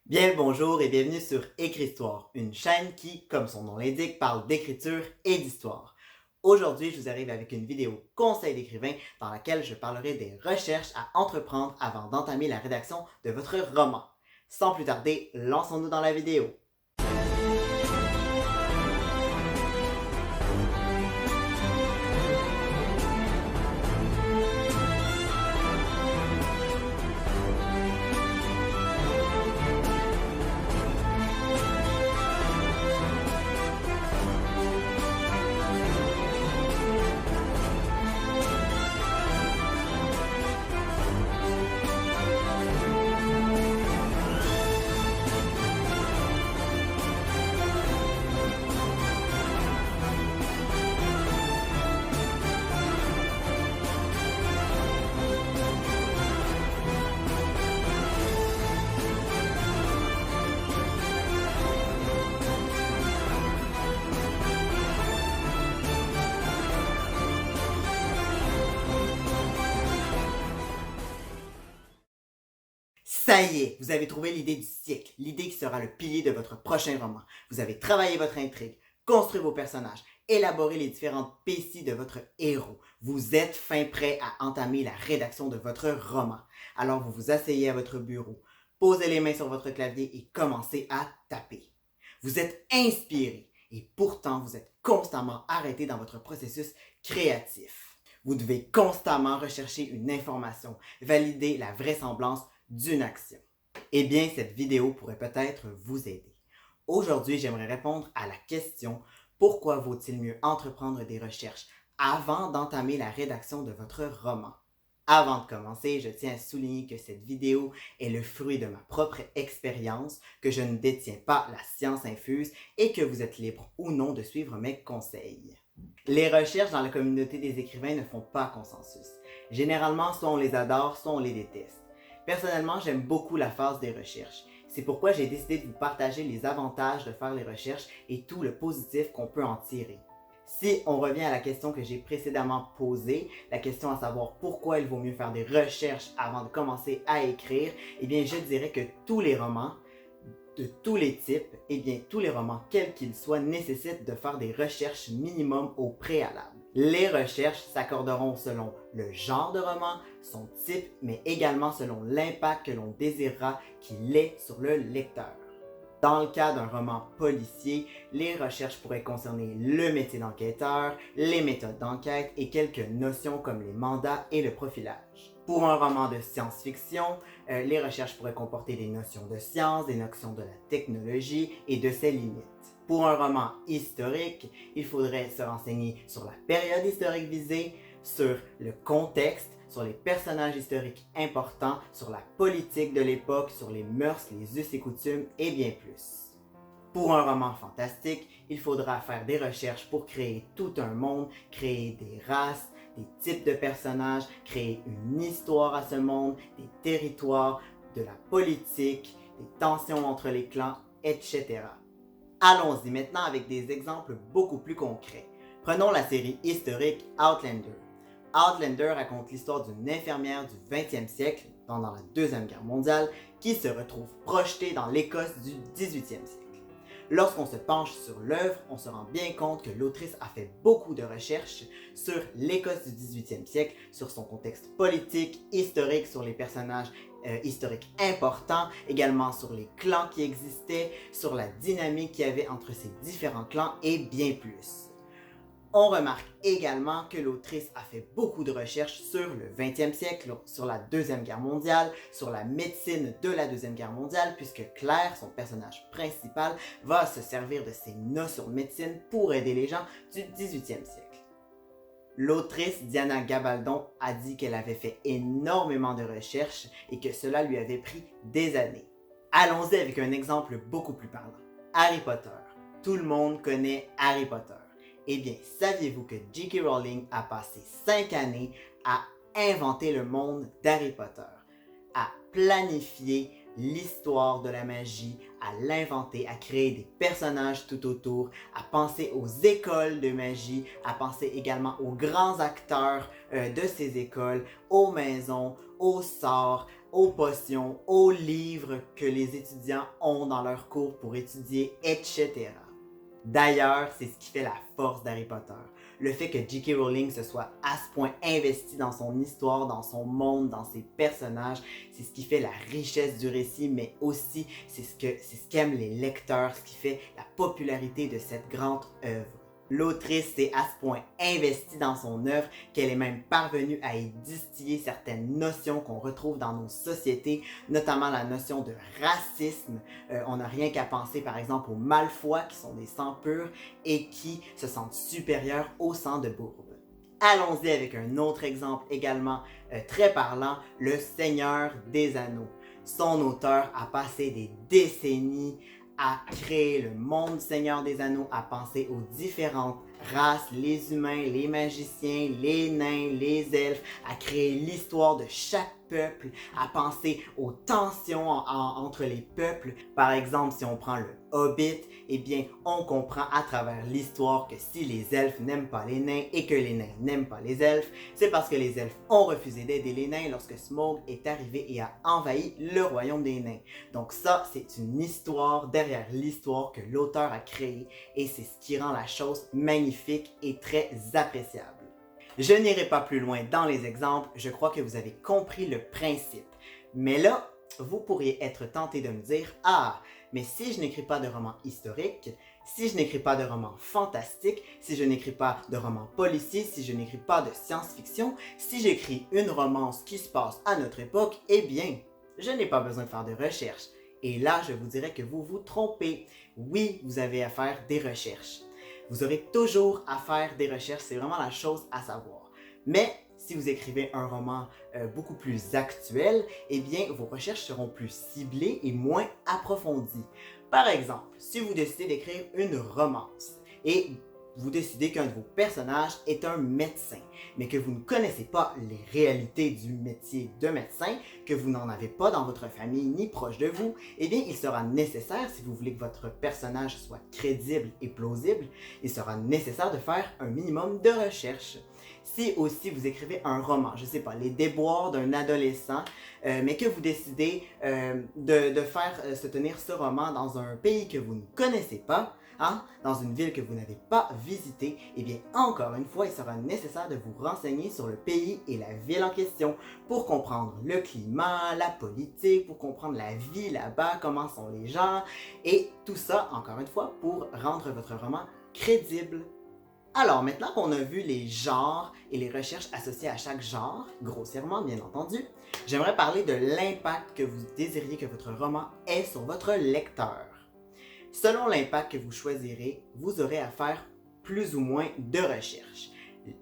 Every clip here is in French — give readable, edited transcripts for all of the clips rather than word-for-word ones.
Bien le bonjour et bienvenue sur Écrit-Histoire, une chaîne qui, comme son nom l'indique, parle d'écriture et d'histoire. Aujourd'hui, je vous arrive avec une vidéo conseil d'écrivain dans laquelle je parlerai des recherches à entreprendre avant d'entamer la rédaction de votre roman. Sans plus tarder, lançons-nous dans la vidéo. Ça y est, vous avez trouvé l'idée du siècle, l'idée qui sera le pilier de votre prochain roman. Vous avez travaillé votre intrigue, construit vos personnages, élaboré les différentes péripéties de votre héros. Vous êtes fin prêt à entamer la rédaction de votre roman. Alors vous vous asseyez à votre bureau, posez les mains sur votre clavier et commencez à taper. Vous êtes inspiré et pourtant vous êtes constamment arrêté dans votre processus créatif. Vous devez constamment rechercher une information, valider la vraisemblance d'une action. Eh bien, cette vidéo pourrait peut-être vous aider. Aujourd'hui, j'aimerais répondre à la question « Pourquoi vaut-il mieux entreprendre des recherches avant d'entamer la rédaction de votre roman ?» Avant de commencer, je tiens à souligner que cette vidéo est le fruit de ma propre expérience, que je ne détiens pas la science infuse et que vous êtes libre ou non de suivre mes conseils. Les recherches dans la communauté des écrivains ne font pas consensus. Généralement, soit on les adore, soit on les déteste. Personnellement, j'aime beaucoup la phase des recherches. C'est pourquoi j'ai décidé de vous partager les avantages de faire les recherches et tout le positif qu'on peut en tirer. Si on revient à la question que j'ai précédemment posée, la question à savoir pourquoi il vaut mieux faire des recherches avant de commencer à écrire, eh bien je dirais que tous les romans, de tous les types, eh bien tous les romans, quels qu'ils soient, nécessitent de faire des recherches minimum au préalable. Les recherches s'accorderont selon le genre de roman, son type, mais également selon l'impact que l'on désirera qu'il ait sur le lecteur. Dans le cas d'un roman policier, les recherches pourraient concerner le métier d'enquêteur, les méthodes d'enquête et quelques notions comme les mandats et le profilage. Pour un roman de science-fiction, les recherches pourraient comporter des notions de science, des notions de la technologie et de ses limites. Pour un roman historique, il faudrait se renseigner sur la période historique visée, sur le contexte, sur les personnages historiques importants, sur la politique de l'époque, sur les mœurs, les us et coutumes et bien plus. Pour un roman fantastique, il faudra faire des recherches pour créer tout un monde, créer des races, des types de personnages, créer une histoire à ce monde, des territoires, de la politique, des tensions entre les clans, etc. Allons-y maintenant avec des exemples beaucoup plus concrets. Prenons la série historique Outlander. Outlander raconte l'histoire d'une infirmière du 20e siècle, pendant la Deuxième Guerre mondiale, qui se retrouve projetée dans l'Écosse du 18e siècle. Lorsqu'on se penche sur l'œuvre, on se rend bien compte que l'autrice a fait beaucoup de recherches sur l'Écosse du 18e siècle, sur son contexte politique, historique, sur les personnages historiques importants, également sur les clans qui existaient, sur la dynamique qu'il y avait entre ces différents clans et bien plus. On remarque également que l'autrice a fait beaucoup de recherches sur le 20e siècle, sur la Deuxième Guerre mondiale, sur la médecine de la Deuxième Guerre mondiale, puisque Claire, son personnage principal, va se servir de ses notions de médecine pour aider les gens du 18e siècle. L'autrice Diana Gabaldon a dit qu'elle avait fait énormément de recherches et que cela lui avait pris des années. Allons-y avec un exemple beaucoup plus parlant. Harry Potter. Tout le monde connaît Harry Potter. Eh bien, saviez-vous que J.K. Rowling a passé 5 années à inventer le monde d'Harry Potter, à planifier l'histoire de la magie, à l'inventer, à créer des personnages tout autour, à penser aux écoles de magie, à penser également aux grands acteurs de ces écoles, aux maisons, aux sorts, aux potions, aux livres que les étudiants ont dans leurs cours pour étudier, etc. D'ailleurs, c'est ce qui fait la force d'Harry Potter. Le fait que J.K. Rowling se soit à ce point investi dans son histoire, dans son monde, dans ses personnages, c'est ce qui fait la richesse du récit, mais aussi c'est ce qu'aiment les lecteurs, ce qui fait la popularité de cette grande œuvre. L'autrice s'est à ce point investie dans son œuvre qu'elle est même parvenue à y distiller certaines notions qu'on retrouve dans nos sociétés, notamment la notion de racisme. On n'a rien qu'à penser par exemple aux Malfoy qui sont des sangs purs et qui se sentent supérieurs aux sangs de Bourbe. Allons-y avec un autre exemple également très parlant, le Seigneur des Anneaux. Son auteur a passé des décennies à créer le monde du Seigneur des Anneaux, à penser aux différentes races, les humains, les magiciens, les nains, les elfes, à créer l'histoire de chaque peuple, à penser aux tensions entre les peuples. Par exemple, si on prend le Hobbit, eh bien, on comprend à travers l'histoire que si les elfes n'aiment pas les nains et que les nains n'aiment pas les elfes, c'est parce que les elfes ont refusé d'aider les nains lorsque Smaug est arrivé et a envahi le royaume des nains. Donc ça, c'est une histoire derrière l'histoire que l'auteur a créée et c'est ce qui rend la chose magnifique et très appréciable. Je n'irai pas plus loin dans les exemples, je crois que vous avez compris le principe. Mais là, vous pourriez être tenté de me dire « Ah, mais si je n'écris pas de roman historique, si je n'écris pas de roman fantastique, si je n'écris pas de roman policier, si je n'écris pas de science-fiction, si j'écris une romance qui se passe à notre époque, eh bien, je n'ai pas besoin de faire de recherche. » Et là, je vous dirais que vous vous trompez. Oui, vous avez à faire des recherches. Vous aurez toujours à faire des recherches, c'est vraiment la chose à savoir. Mais si vous écrivez un roman beaucoup plus actuel, eh bien, vos recherches seront plus ciblées et moins approfondies. Par exemple, si vous décidez d'écrire une romance et vous décidez qu'un de vos personnages est un médecin, mais que vous ne connaissez pas les réalités du métier de médecin, que vous n'en avez pas dans votre famille ni proche de vous, eh bien, il sera nécessaire, si vous voulez que votre personnage soit crédible et plausible, il sera nécessaire de faire un minimum de recherche. Si aussi vous écrivez un roman, je ne sais pas, les déboires d'un adolescent, mais que vous décidez de faire se tenir ce roman dans un pays que vous ne connaissez pas, dans une ville que vous n'avez pas visitée, eh bien encore une fois, il sera nécessaire de vous renseigner sur le pays et la ville en question pour comprendre le climat, la politique, pour comprendre la vie là-bas, comment sont les gens, et tout ça, encore une fois, pour rendre votre roman crédible. Alors, maintenant qu'on a vu les genres et les recherches associées à chaque genre, grossièrement bien entendu, j'aimerais parler de l'impact que vous désiriez que votre roman ait sur votre lecteur. Selon l'impact que vous choisirez, vous aurez à faire plus ou moins de recherches.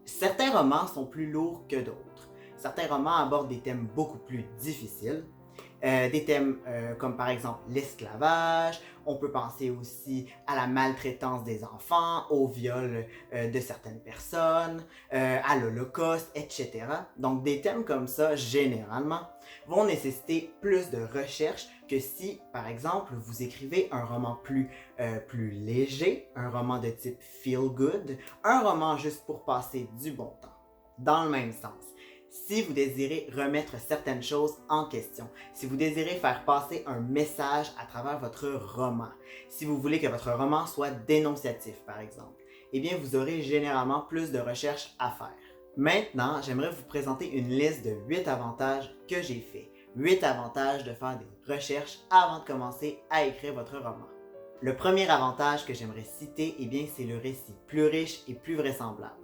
Certains romans sont plus lourds que d'autres. Certains romans abordent des thèmes beaucoup plus difficiles. Des thèmes comme par exemple l'esclavage, on peut penser aussi à la maltraitance des enfants, au viol de certaines personnes, à l'Holocauste, etc. Donc des thèmes comme ça, généralement, vont nécessiter plus de recherche que si, par exemple, vous écrivez un roman plus léger, un roman de type feel good, un roman juste pour passer du bon temps. Dans le même sens, si vous désirez remettre certaines choses en question, si vous désirez faire passer un message à travers votre roman, si vous voulez que votre roman soit dénonciatif par exemple, eh bien vous aurez généralement plus de recherches à faire. Maintenant, j'aimerais vous présenter une liste de 8 avantages que j'ai fait. 8 avantages de faire des recherches avant de commencer à écrire votre roman. Le premier avantage que j'aimerais citer, eh bien c'est le récit plus riche et plus vraisemblable.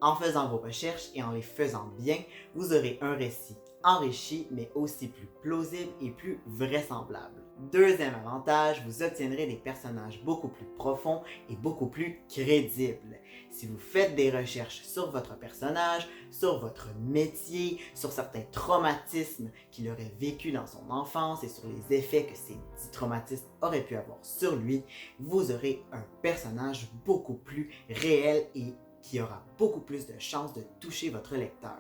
En faisant vos recherches et en les faisant bien, vous aurez un récit enrichi, mais aussi plus plausible et plus vraisemblable. Deuxième avantage, vous obtiendrez des personnages beaucoup plus profonds et beaucoup plus crédibles. Si vous faites des recherches sur votre personnage, sur votre métier, sur certains traumatismes qu'il aurait vécu dans son enfance et sur les effets que ces dits traumatismes auraient pu avoir sur lui, vous aurez un personnage beaucoup plus réel et qui aura beaucoup plus de chances de toucher votre lecteur.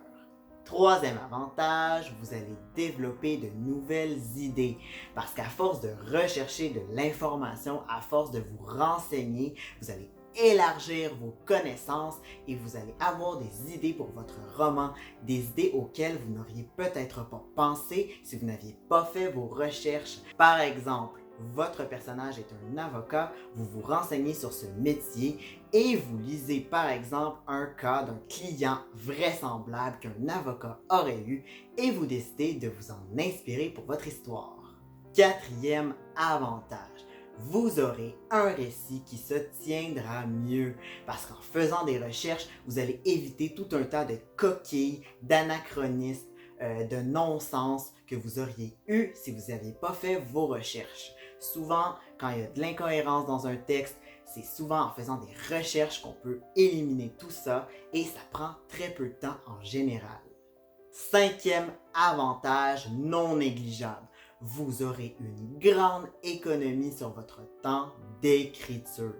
Troisième avantage, vous allez développer de nouvelles idées parce qu'à force de rechercher de l'information, à force de vous renseigner, vous allez élargir vos connaissances et vous allez avoir des idées pour votre roman, des idées auxquelles vous n'auriez peut-être pas pensé si vous n'aviez pas fait vos recherches. Par exemple, votre personnage est un avocat, vous vous renseignez sur ce métier et vous lisez par exemple un cas d'un client vraisemblable qu'un avocat aurait eu et vous décidez de vous en inspirer pour votre histoire. Quatrième avantage, vous aurez un récit qui se tiendra mieux parce qu'en faisant des recherches, vous allez éviter tout un tas de coquilles, d'anachronismes, de non-sens que vous auriez eu si vous n'aviez pas fait vos recherches. Souvent, quand il y a de l'incohérence dans un texte, c'est souvent en faisant des recherches qu'on peut éliminer tout ça et ça prend très peu de temps en général. Cinquième avantage non négligeable, vous aurez une grande économie sur votre temps d'écriture.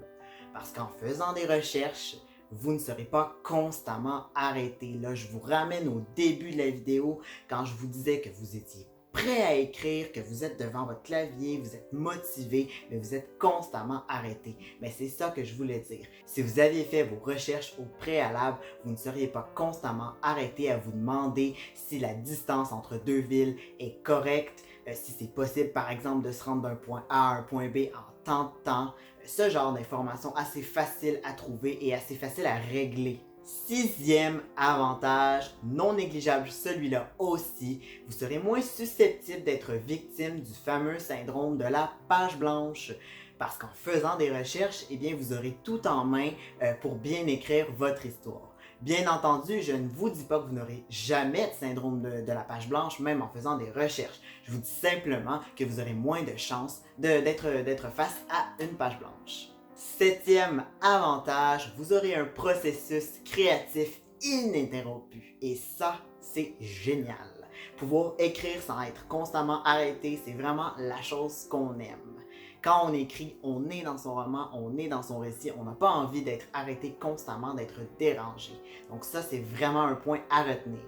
Parce qu'en faisant des recherches, vous ne serez pas constamment arrêté. Là, je vous ramène au début de la vidéo quand je vous disais que vous étiez prêt à écrire, que vous êtes devant votre clavier, vous êtes motivé, mais vous êtes constamment arrêté. Mais c'est ça que je voulais dire. Si vous aviez fait vos recherches au préalable, vous ne seriez pas constamment arrêté à vous demander si la distance entre deux villes est correcte, si c'est possible par exemple de se rendre d'un point A à un point B en tant de temps. Ce genre d'informations assez facile à trouver et assez facile à régler. Sixième avantage, non négligeable celui-là aussi, vous serez moins susceptible d'être victime du fameux syndrome de la page blanche. Parce qu'en faisant des recherches, eh bien, vous aurez tout en main pour bien écrire votre histoire. Bien entendu, je ne vous dis pas que vous n'aurez jamais de syndrome de la page blanche, même en faisant des recherches. Je vous dis simplement que vous aurez moins de chances d'être face à une page blanche. Septième avantage, vous aurez un processus créatif ininterrompu. Et ça, c'est génial. Pouvoir écrire sans être constamment arrêté, c'est vraiment la chose qu'on aime. Quand on écrit, on est dans son roman, on est dans son récit, on n'a pas envie d'être arrêté constamment, d'être dérangé. Donc ça, c'est vraiment un point à retenir.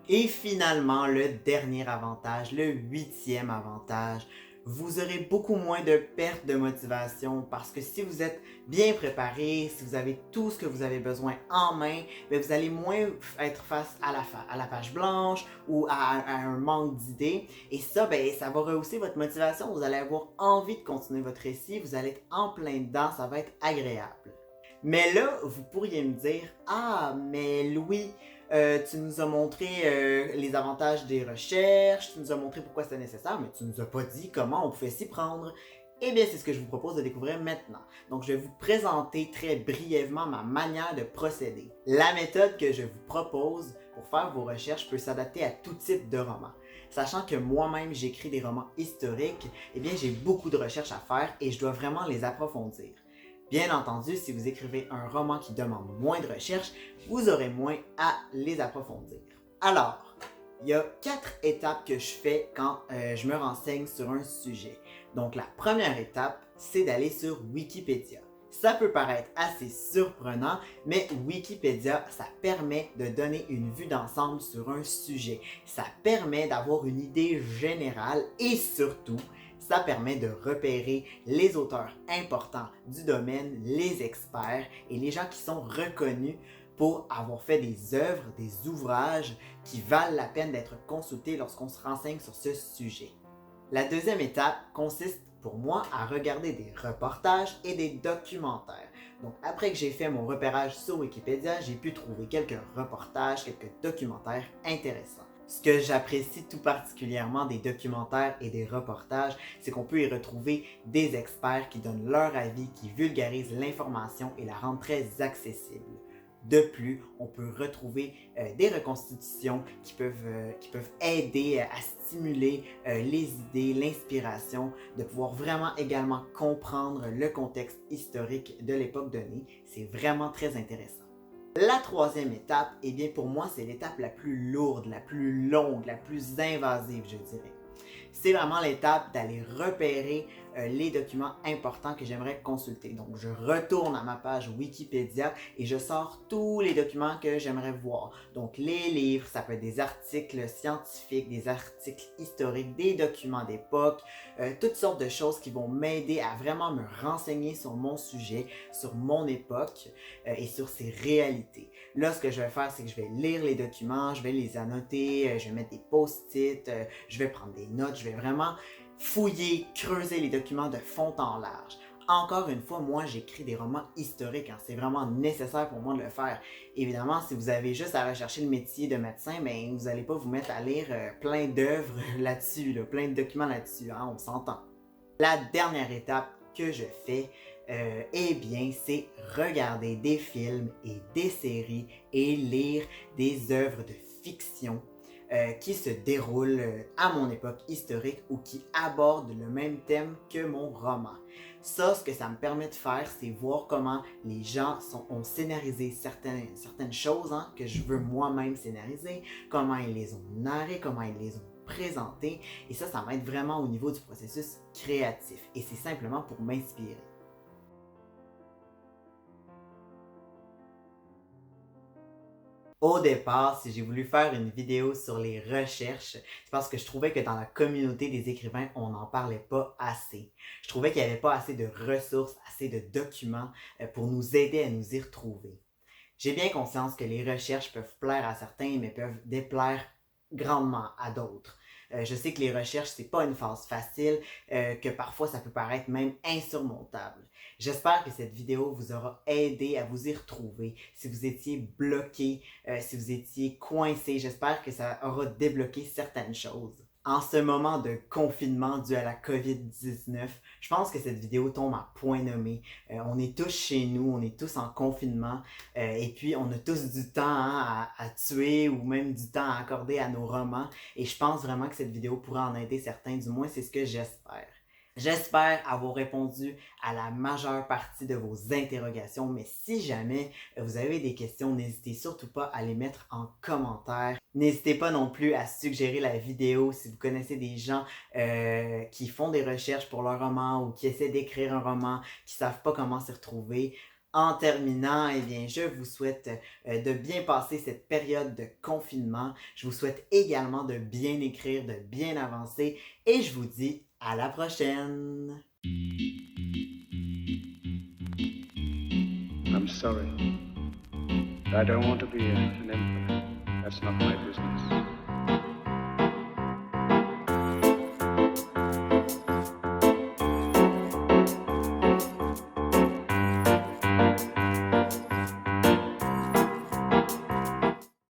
Et finalement, le dernier avantage, le huitième avantage, vous aurez beaucoup moins de perte de motivation parce que si vous êtes bien préparé, si vous avez tout ce que vous avez besoin en main, bien vous allez moins être face à la page blanche ou à un manque d'idées. Et ça, bien, ça va rehausser votre motivation. Vous allez avoir envie de continuer votre récit, vous allez être en plein dedans, ça va être agréable. Mais là, vous pourriez me dire, ah, mais Louis, tu nous as montré les avantages des recherches, tu nous as montré pourquoi c'était nécessaire, mais tu nous as pas dit comment on pouvait s'y prendre. Eh bien, c'est ce que je vous propose de découvrir maintenant. Donc, je vais vous présenter très brièvement ma manière de procéder. La méthode que je vous propose pour faire vos recherches peut s'adapter à tout type de roman. Sachant que moi-même, j'écris des romans historiques, eh bien, j'ai beaucoup de recherches à faire et je dois vraiment les approfondir. Bien entendu, si vous écrivez un roman qui demande moins de recherche, vous aurez moins à les approfondir. Alors, il y a 4 étapes que je fais quand je me renseigne sur un sujet. Donc, la première étape, c'est d'aller sur Wikipédia. Ça peut paraître assez surprenant, mais Wikipédia, ça permet de donner une vue d'ensemble sur un sujet. Ça permet d'avoir une idée générale et surtout, ça permet de repérer les auteurs importants du domaine, les experts et les gens qui sont reconnus pour avoir fait des œuvres, des ouvrages qui valent la peine d'être consultés lorsqu'on se renseigne sur ce sujet. La deuxième étape consiste pour moi à regarder des reportages et des documentaires. Donc après que j'ai fait mon repérage sur Wikipédia, j'ai pu trouver quelques reportages, quelques documentaires intéressants. Ce que j'apprécie tout particulièrement des documentaires et des reportages, c'est qu'on peut y retrouver des experts qui donnent leur avis, qui vulgarisent l'information et la rendent très accessible. De plus, on peut retrouver des reconstitutions qui peuvent aider à stimuler les idées, l'inspiration, de pouvoir vraiment également comprendre le contexte historique de l'époque donnée. C'est vraiment très intéressant. La troisième étape, eh bien pour moi, c'est l'étape la plus lourde, la plus longue, la plus invasive, je dirais. C'est vraiment l'étape d'aller repérer les documents importants que j'aimerais consulter. Donc, je retourne à ma page Wikipédia et je sors tous les documents que j'aimerais voir. Donc, les livres, ça peut être des articles scientifiques, des articles historiques, des documents d'époque, toutes sortes de choses qui vont m'aider à vraiment me renseigner sur mon sujet, sur mon époque et sur ses réalités. Là, ce que je vais faire, c'est que je vais lire les documents, je vais les annoter, je vais mettre des post-it, je vais prendre des notes, je vais vraiment fouiller, creuser les documents de fond en large. Encore une fois, moi, j'écris des romans historiques. Hein. C'est vraiment nécessaire pour moi de le faire. Évidemment, si vous avez juste à rechercher le métier de médecin, ben, vous n'allez pas vous mettre à lire plein d'œuvres là-dessus, là, plein de documents là-dessus. Hein, on s'entend. La dernière étape que je fais, eh bien, c'est regarder des films et des séries et lire des œuvres de fiction qui se déroulent à mon époque historique ou qui abordent le même thème que mon roman. Ça, ce que ça me permet de faire, c'est voir comment les gens ont scénarisé certaines choses hein, que je veux moi-même scénariser, comment ils les ont narrées, comment ils les ont présentées. Et ça m'aide vraiment au niveau du processus créatif. Et c'est simplement pour m'inspirer. Au départ, si j'ai voulu faire une vidéo sur les recherches, c'est parce que je trouvais que dans la communauté des écrivains, on n'en parlait pas assez. Je trouvais qu'il n'y avait pas assez de ressources, assez de documents pour nous aider à nous y retrouver. J'ai bien conscience que les recherches peuvent plaire à certains, mais peuvent déplaire grandement à d'autres. Je sais que les recherches, c'est pas une phase facile, que parfois ça peut paraître même insurmontable. J'espère que cette vidéo vous aura aidé à vous y retrouver. Si vous étiez bloqué, si vous étiez coincé, j'espère que ça aura débloqué certaines choses. En ce moment de confinement dû à la COVID-19, je pense que cette vidéo tombe à point nommé. On est tous chez nous, on est tous en confinement et puis on a tous du temps hein, à tuer ou même du temps à accorder à nos romans et je pense vraiment que cette vidéo pourra en aider certains, du moins c'est ce que j'espère. J'espère avoir répondu à la majeure partie de vos interrogations, mais si jamais vous avez des questions, n'hésitez surtout pas à les mettre en commentaire. N'hésitez pas non plus à suggérer la vidéo si vous connaissez des gens qui font des recherches pour leur roman ou qui essaient d'écrire un roman, qui savent pas comment s'y retrouver. En terminant, eh bien, je vous souhaite de bien passer cette période de confinement. Je vous souhaite également de bien écrire, de bien avancer et je vous dis à la prochaine! I'm sorry. I don't want to be an emperor. That's not my business.